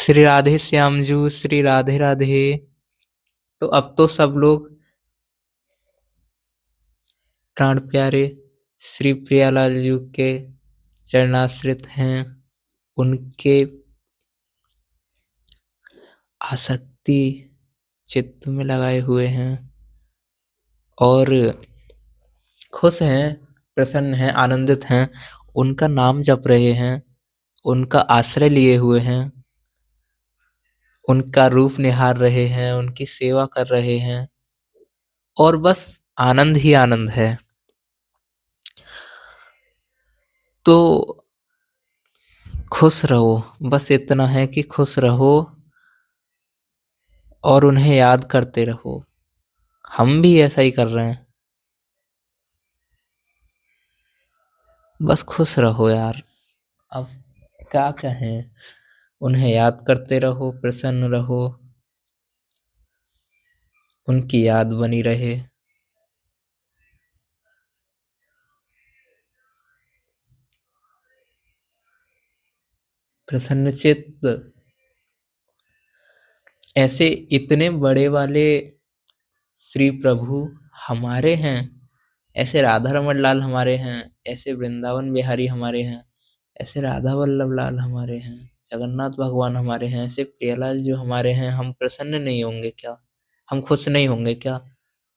श्री राधे श्याम जू, श्री राधे राधे। तो अब तो सब लोग प्राण प्यारे श्री प्रियालाल जी के चरणाश्रित हैं। उनके आसक्ति चित्त में लगाए हुए हैं और खुश हैं, प्रसन्न हैं, आनंदित हैं। उनका नाम जप रहे हैं, उनका आश्रय लिए हुए हैं, उनका रूप निहार रहे हैं, उनकी सेवा कर रहे हैं और बस आनंद ही आनंद है। तो खुश रहो, बस इतना है कि खुश रहो और उन्हें याद करते रहो। हम भी ऐसा ही कर रहे हैं। बस खुश रहो यार, अब क्या कहें। उन्हें याद करते रहो, प्रसन्न रहो, उनकी याद बनी रहे। प्रसन्नचित्त ऐसे इतने बड़े वाले श्री प्रभु हमारे हैं, ऐसे राधा रमन लाल हमारे हैं, ऐसे वृंदावन बिहारी हमारे हैं, ऐसे राधा वल्लभ लाल हमारे हैं, जगन्नाथ भगवान हमारे हैं, ऐसे प्रियालाल जो हमारे हैं। हम प्रसन्न नहीं होंगे क्या? हम खुश नहीं होंगे क्या?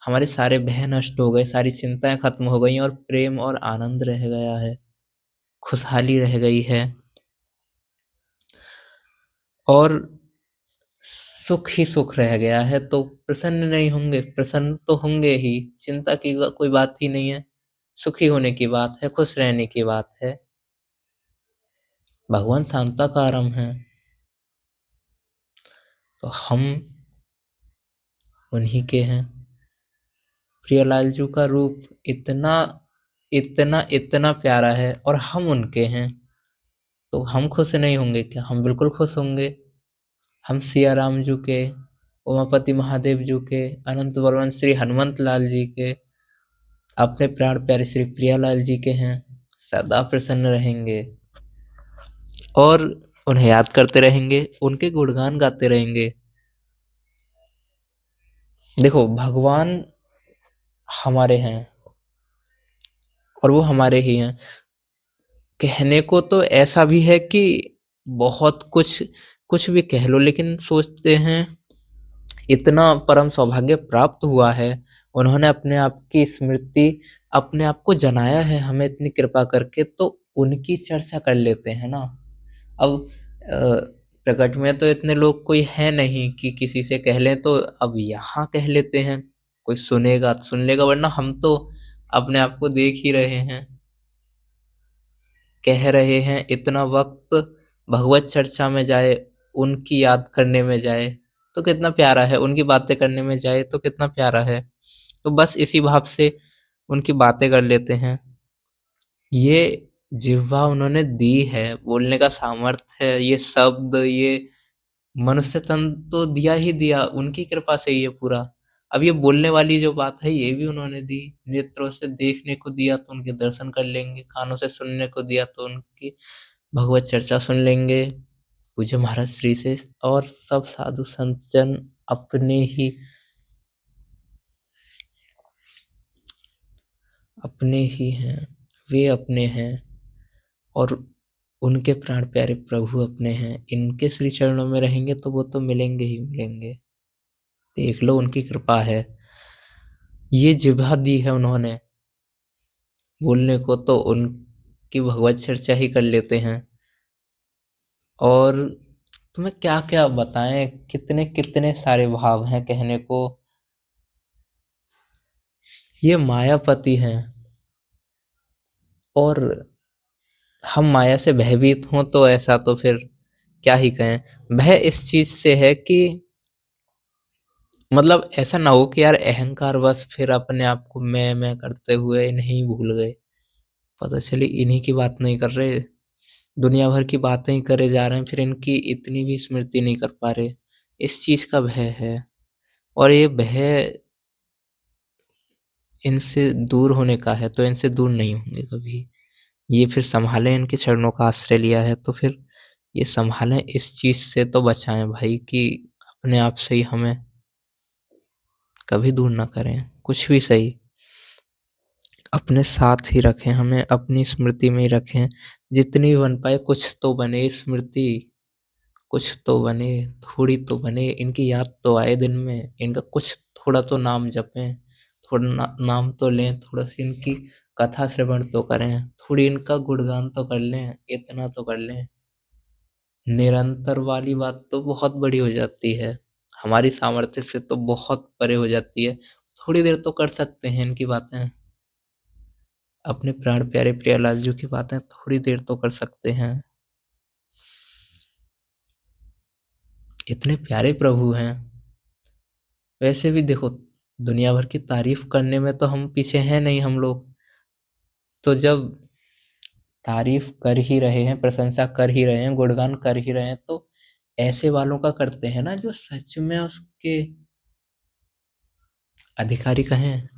हमारे सारे भय नष्ट हो गए, सारी चिंताएं खत्म हो गई और प्रेम और आनंद रह गया है, खुशहाली रह गई है और सुख ही सुख रह गया है। तो प्रसन्न नहीं होंगे? प्रसन्न तो होंगे ही, चिंता की कोई बात ही नहीं है। सुखी होने की बात है, खुश रहने की बात है। भगवान शांताकारम है, तो हम उन्हीं के हैं। प्रियालाल जी का रूप इतना इतना इतना प्यारा है और हम उनके हैं, तो हम खुश नहीं होंगे क्या? हम बिल्कुल खुश होंगे। हम सिया राम जी के, उमापति महादेव जी के, अनंत बलवंत श्री हनुमंत लाल जी के, अपने प्राण प्यारे श्री प्रियालाल जी के हैं। सदा प्रसन्न रहेंगे और उन्हें याद करते रहेंगे, उनके गुणगान गाते रहेंगे। देखो, भगवान हमारे हैं और वो हमारे ही हैं। कहने को तो ऐसा भी है कि बहुत कुछ कुछ भी कह लो, लेकिन सोचते हैं इतना परम सौभाग्य प्राप्त हुआ है, उन्होंने अपने आप की स्मृति, अपने आप को जनाया है हमें इतनी कृपा करके, तो उनकी चर्चा कर लेते हैं ना। अब प्रकट में तो इतने लोग कोई है नहीं कि किसी से कह लें, तो अब यहाँ कह लेते हैं। कोई सुनेगा तो सुन लेगा, वरना हम तो अपने आप को देख ही रहे हैं, कह रहे हैं। इतना वक्त भगवत चर्चा में जाए, उनकी याद करने में जाए तो कितना प्यारा है, उनकी बातें करने में जाए तो कितना प्यारा है। तो बस इसी भाव से उनकी बातें कर लेते हैं। ये जिह्वा उन्होंने दी है, बोलने का सामर्थ्य है, ये शब्द, ये मनुष्य तन तो दिया ही दिया, उनकी कृपा से ही ये पूरा। अब ये बोलने वाली जो बात है, ये भी उन्होंने दी। नेत्रों से देखने को दिया तो उनके दर्शन कर लेंगे, कानों से सुनने को दिया तो उनकी भगवत चर्चा सुन लेंगे पूज्य महाराज श्री से। और सब साधु संत जन अपने ही हैं, वे अपने हैं और उनके प्राण प्यारे प्रभु अपने हैं। इनके श्री चरणों में रहेंगे तो वो तो मिलेंगे ही मिलेंगे। देख लो, उनकी कृपा है। ये जिह्वा दी है उन्होंने, बोलने को तो उनकी भगवत चर्चा ही कर लेते हैं। और तुम्हें क्या क्या बताएं, कितने कितने सारे भाव हैं कहने को। ये मायापति हैं और हम माया से भयभीत हों तो ऐसा तो फिर क्या ही कहें। भय इस चीज से है कि मतलब ऐसा ना हो कि यार अहंकार बस फिर अपने आप को मैं करते हुए इन्हें ही भूल गए, पता चली इन्हीं की बात नहीं कर रहे, दुनिया भर की बातें ही करे जा रहे हैं, फिर इनकी इतनी भी स्मृति नहीं कर पा रहे। इस चीज का भय है और ये भय इनसे दूर होने का है, तो इनसे दूर नहीं होंगे कभी। ये फिर संभाले, इनके चरणों का आश्रय लिया है तो फिर ये सँभालें, इस चीज़ से तो बचाएँ भाई कि अपने आप से ही हमें कभी दूर ना करें, कुछ भी सही। अपने साथ ही रखें, हमें अपनी स्मृति में ही रखें। जितनी भी बन पाए कुछ तो बने स्मृति, कुछ तो बने, थोड़ी तो बने, इनकी याद तो आए दिन में, इनका कुछ थोड़ा तो नाम जपें, थोड़ा नाम तो लें, थोड़ा-सी इनकी कथा श्रवण तो करें, थोड़ी इनका गुणगान तो कर लें, इतना तो कर लें। निरंतर वाली बात तो बहुत बड़ी हो जाती है, हमारी सामर्थ्य से तो बहुत परे हो जाती है। थोड़ी देर तो कर सकते हैं इनकी बातें, अपने प्राण प्यारे प्रियालाल जी की बातें थोड़ी देर तो कर सकते हैं। इतने प्यारे प्रभु हैं। वैसे भी देखो, दुनिया भर की तारीफ़ करने में तो हम पीछे हैं नहीं हम लोग। तो जब तारीफ़ कर ही रहे हैं, प्रशंसा कर ही रहे हैं, गुणगान कर ही रहे हैं, तो ऐसे वालों का करते हैं ना जो सच में उसके अधिकारी कहें।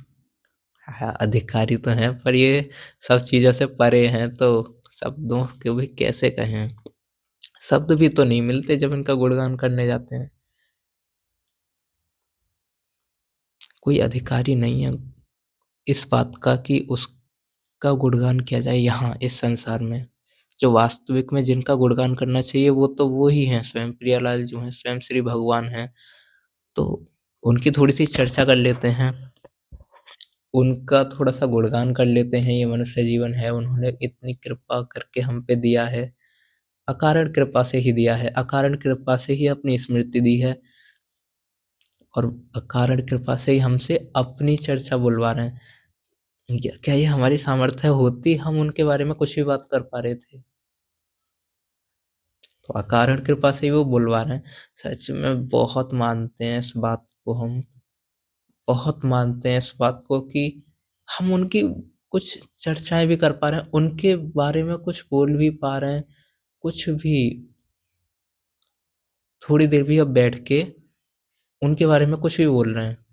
हाँ, अधिकारी तो हैं पर ये सब चीज़ों से परे हैं, तो शब्दों को भी कैसे कहें? शब्द भी तो नहीं मिलते जब इनका गुणगान करने जाते हैं। कोई अधिकारी नहीं है इस बात का कि उसका गुणगान किया जाए यहाँ इस संसार में। जो वास्तविक में जिनका गुणगान करना चाहिए वो तो वो ही हैं, स्वयं प्रियालाल जो हैं, स्वयं श्री भगवान हैं। तो उनकी थोड़ी-सी चर्चा कर लेते हैं। उनका थोड़ा-सा गुणगान कर लेते हैं, ये मनुष्य जीवन है, उन्होंने इतनी कृपा करके हम पे दिया है। अकारण कृपा से ही दिया है, अकारण कृपा से ही अपनी स्मृति दी है और अकारण कृपा से ही हमसे अपनी चर्चा बुलवा रहे हैं। क्या ये हमारी सामर्थ्य होती हम उनके बारे में कुछ भी बात कर पा रहे थे? तो अकारण कृपा से ही वो बुलवा रहे हैं। सच में बहुत मानते हैं इस बात को हम, बहुत मानते हैं इस बात को कि हम उनकी कुछ चर्चाएँ भी कर पा रहे हैं, उनके बारे में कुछ बोल भी पा रहे हैं, कुछ भी थोड़ी देर भी अब बैठ के उनके बारे में कुछ भी बोल रहे हैं।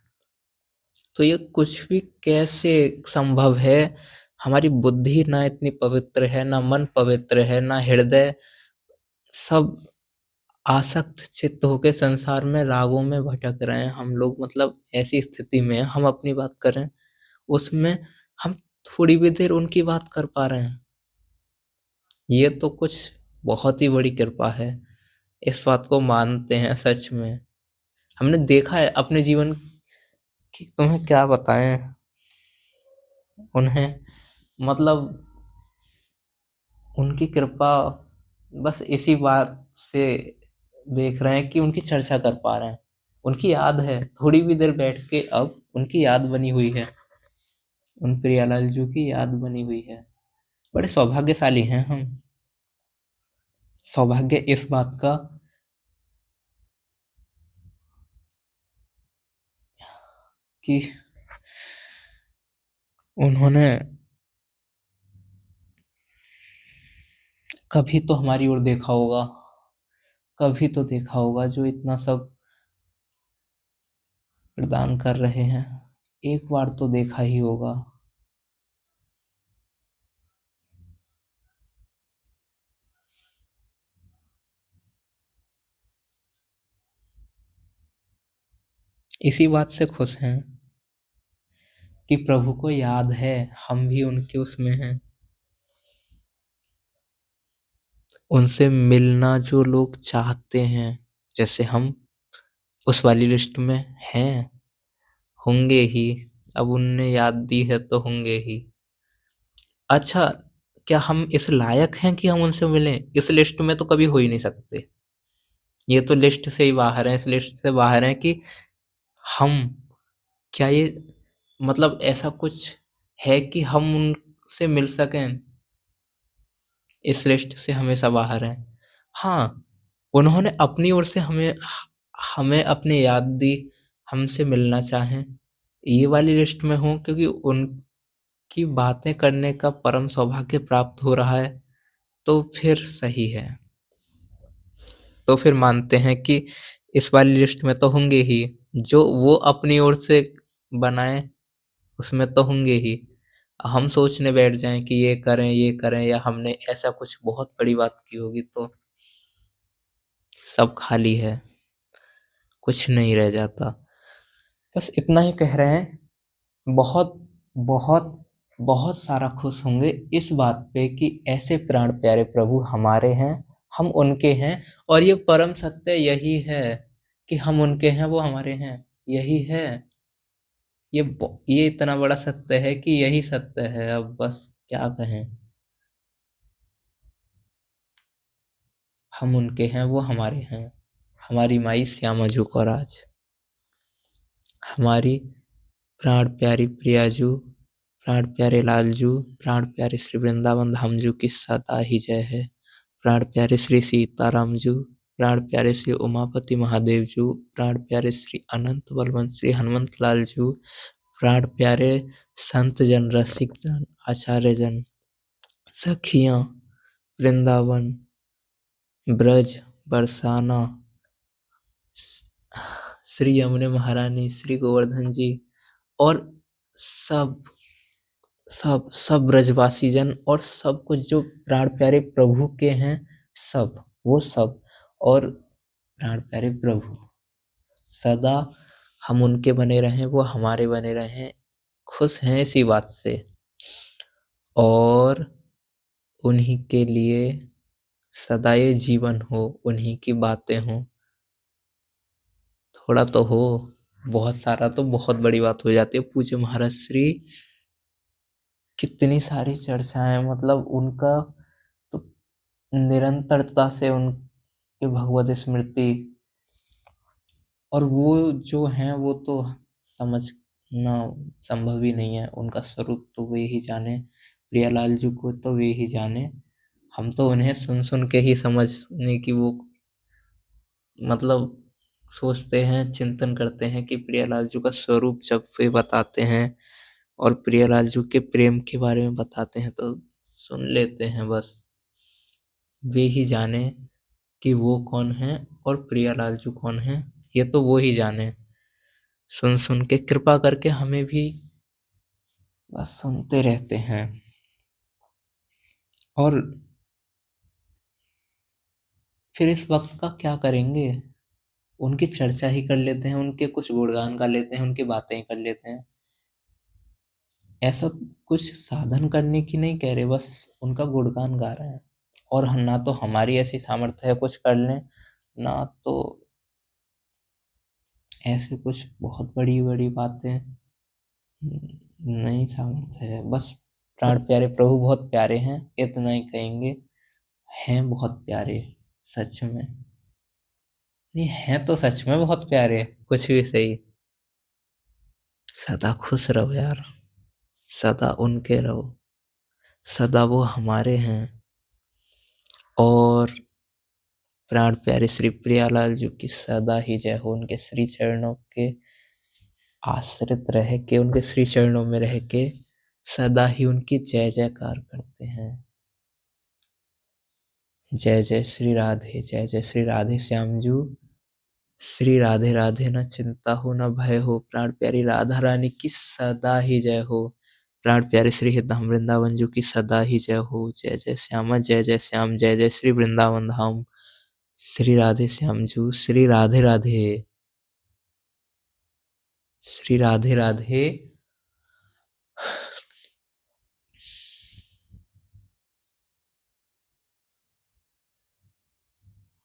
तो ये कुछ भी कैसे संभव है? हमारी बुद्धि ना इतनी पवित्र है, ना मन पवित्र है, ना हृदय, सब आसक्त चित्त होके संसार में रागों में भटक रहे हैं हम लोग, मतलब ऐसी स्थिति में हम अपनी बात कर रहे हैं, उसमें हम थोड़ी भी देर उनकी बात कर पा रहे हैं। ये तो कुछ बहुत ही बड़ी कृपा है। इस बात को मानते हैं सच में। हमने देखा है अपने जीवन की, तुम्हें क्या बताएँ उन्हें, मतलब उनकी कृपा बस इसी बात से देख रहे हैं कि उनकी चर्चा कर पा रहे हैं। उनकी याद है, थोड़ी भी देर बैठ के अब उनकी याद बनी हुई है। उन प्रियालाल जी की याद बनी हुई है। बड़े सौभाग्यशाली हैं हम। सौभाग्य इस बात का कि उन्होंने कभी तो हमारी ओर देखा होगा, कभी तो देखा होगा जो इतना सब प्रदान कर रहे हैं। एक बार तो देखा ही होगा। इसी बात से खुश हैं कि प्रभु को याद है, हम भी उनके उसमें हैं। उनसे मिलना जो लोग चाहते हैं, जैसे हम उस वाली लिस्ट में हैं, होंगे ही। अब उनने याद दी है तो होंगे ही। अच्छा, क्या हम इस लायक हैं कि हम उनसे मिलें? इस लिस्ट में तो कभी हो ही नहीं सकते। ये तो लिस्ट से ही बाहर हैं, इस लिस्ट से बाहर हैं कि हम, क्या ये मतलब ऐसा कुछ है कि हम उनसे मिल सकें? इस लिस्ट से हमेशा बाहर हैं। हाँ, उन्होंने अपनी ओर से हमें अपनी याद दी, हमसे मिलना चाहें, ये वाली लिस्ट में हूँ क्योंकि उनकी बातें करने का परम सौभाग्य प्राप्त हो रहा है, तो फिर सही है। तो फिर मानते हैं कि इस वाली लिस्ट में तो होंगे ही, जो वो अपनी ओर से बनाएँ उसमें तो होंगे ही। हम सोचने बैठ जाएँ कि ये करें या हमने ऐसा कुछ बहुत बड़ी बात की होगी तो सब खाली है, कुछ नहीं रह जाता। बस इतना ही कह रहे हैं। बहुत बहुत बहुत सारा खुश होंगे इस बात पे कि ऐसे प्राण प्यारे प्रभु हमारे हैं, हम उनके हैं। और ये परम सत्य यही है कि हम उनके हैं, वो हमारे हैं। यही है। ये इतना बड़ा सत्य है कि यही सत्य है। अब बस क्या कहें। हम उनके हैं, वो हमारे हैं। हमारी माई श्यामा जू को राज, हमारी प्राण प्यारी प्रियाजू, प्राण प्यारे लालजू, प्राण प्यारे श्री वृंदावन धामजू की सदा ही जय है। प्राण प्यारे श्री सीताराम जू, प्राण प्यारे श्री उमापति महादेव जू, प्राण प्यारे श्री अनंत बलवंत श्री हनुमत लाल जू, प्राण प्यारे संत जन, रसिक जन, आचार्य जन, सखियां, वृंदावन, ब्रज, बरसाना, श्री यमुने महारानी, श्री गोवर्धन जी, और सब सब सब ब्रजवासी जन, और सब कुछ जो प्राण प्यारे प्रभु के हैं, सब वो सब। और प्राण प्यारे प्रभु सदा हम उनके बने रहें, वो हमारे बने रहें। खुश हैं इसी बात से। और उन्हीं के लिए सदा ये जीवन हो, उन्हीं की बातें हों। थोड़ा तो हो, बहुत सारा तो बहुत बड़ी बात हो जाती है। पूज्य महाराज श्री कितनी सारी चर्चाएं, मतलब उनका तो निरंतरता से उनकी भगवत स्मृति, और वो जो हैं वो तो समझना संभव ही नहीं है। उनका स्वरूप तो वे ही जाने, प्रियालाल जी को तो वे ही जाने। हम तो उन्हें सुन सुन के ही समझने की वो, मतलब सोचते हैं, चिंतन करते हैं कि प्रियालाल जी का स्वरूप जब वे बताते हैं और प्रियालाल जी के प्रेम के बारे में बताते हैं तो सुन लेते हैं। बस वे ही जाने कि वो कौन है और प्रियालाल जी कौन है। ये तो वो ही जाने। सुन सुन के कृपा करके हमें भी बस सुनते रहते हैं। और फिर इस वक्त का क्या करेंगे। उनकी चर्चा ही कर लेते हैं, उनके कुछ गुणगान गा लेते हैं, उनकी बातें ही कर लेते हैं। ऐसा कुछ साधन करने की नहीं कह रहे, बस उनका गुणगान गा रहे हैं। और ना तो हमारी ऐसी सामर्थ्य है कुछ कर लें, ना तो ऐसे कुछ बहुत बड़ी बड़ी बातें नहीं सामर्थ्य है। बस प्राण प्यारे प्रभु बहुत प्यारे हैं, इतना ही कहेंगे। हैं बहुत प्यारे, सच में। नहीं हैं तो सच में बहुत प्यारे, कुछ भी सही। सदा खुश रहो यार, सदा उनके रहो, सदा वो हमारे हैं। और प्राण प्यारे श्री प्रियालाल जी की सदा ही जय हो। उनके श्री चरणों के आश्रित रह के, उनके श्री चरणों में रह के सदा ही उनकी जय जयकार करते हैं। जय जय श्री राधे, जय जय श्री राधे श्याम जू। श्री राधे राधे, न चिंता हो न भय हो, प्राण प्यारी राधा रानी की सदा ही जय हो। प्राण प्यारे श्री धाम वृंदावन जू की सदा ही जय हो। जय जय श्यामा, जय जय श्याम, जय जय श्री वृंदावन धाम। श्री राधे श्याम जू, श्री राधे राधे, श्री राधे राधे,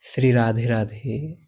श्री राधे राधे।